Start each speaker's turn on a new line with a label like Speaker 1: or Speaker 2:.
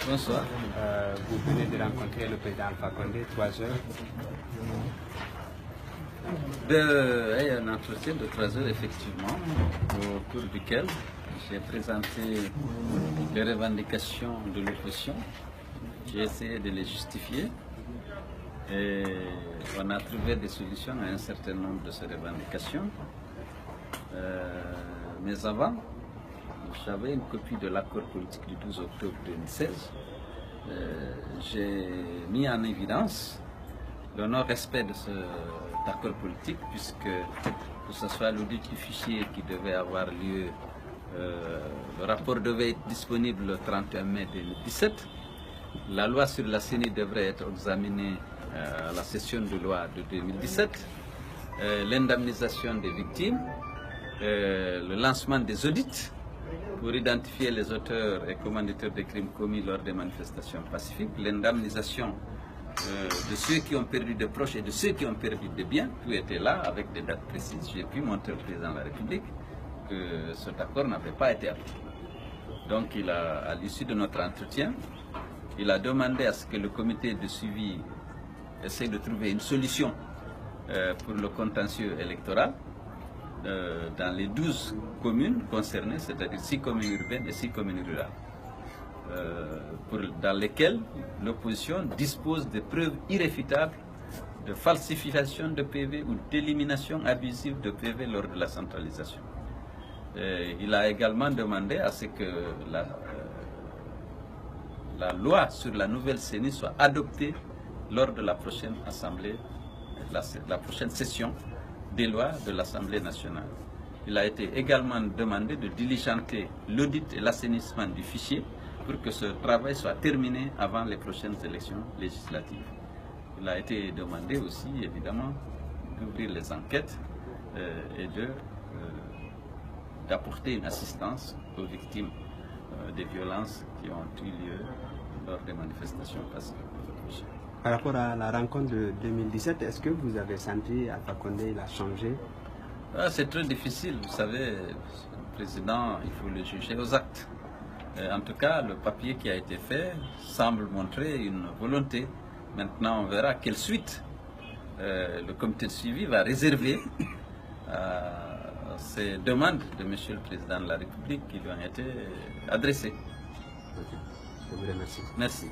Speaker 1: Bonsoir.
Speaker 2: Vous venez de rencontrer le président Alpha Condé, 3 heures.
Speaker 1: Un entretien de 3 heures, effectivement, au cours duquel j'ai présenté les revendications de l'opposition. J'ai essayé de les justifier et on a trouvé des solutions à un certain nombre de ces revendications. Mais avant, j'avais une copie de l'accord politique du 12 octobre 2016. J'ai mis en évidence le non-respect de cet accord politique, puisque que ce soit l'audit du fichier qui devait avoir lieu, le rapport devait être disponible le 31 mai 2017. La loi sur la CENI devrait être examinée à la session de loi de 2017. L'indemnisation des victimes, le lancement des audits pour identifier les auteurs et commanditaires des crimes commis lors des manifestations pacifiques, l'indemnisation de ceux qui ont perdu des proches et de ceux qui ont perdu des biens, tout était là avec des dates précises. J'ai pu montrer au président de la République que cet accord n'avait pas été appliqué. Donc à l'issue de notre entretien, il a demandé à ce que le comité de suivi essaie de trouver une solution pour le contentieux électoral dans les 12 communes concernées, c'est-à-dire 6 communes urbaines et 6 communes rurales, dans lesquelles l'opposition dispose de preuves irréfutables de falsification de PV ou d'élimination abusive de PV lors de la centralisation. Il a également demandé à ce que la loi sur la nouvelle CENI soit adoptée lors de la prochaine assemblée, la prochaine session des lois de l'Assemblée nationale. Il a été également demandé de diligenter l'audit et l'assainissement du fichier pour que ce travail soit terminé avant les prochaines élections législatives. Il a été demandé aussi, évidemment, d'ouvrir les enquêtes et d'apporter une assistance aux victimes des violences qui ont eu lieu lors des manifestations passées.
Speaker 2: Par rapport à la rencontre de 2017, est-ce que vous avez senti Alpha Condé il a changé?
Speaker 1: C'est très difficile, vous savez, le président, il faut le juger aux actes. En tout cas, le papier qui a été fait semble montrer une volonté. Maintenant, on verra quelle suite le comité de suivi va réserver à ces demandes de M. le Président de la République qui lui ont été adressées.
Speaker 2: Je vous remercie.
Speaker 1: Merci.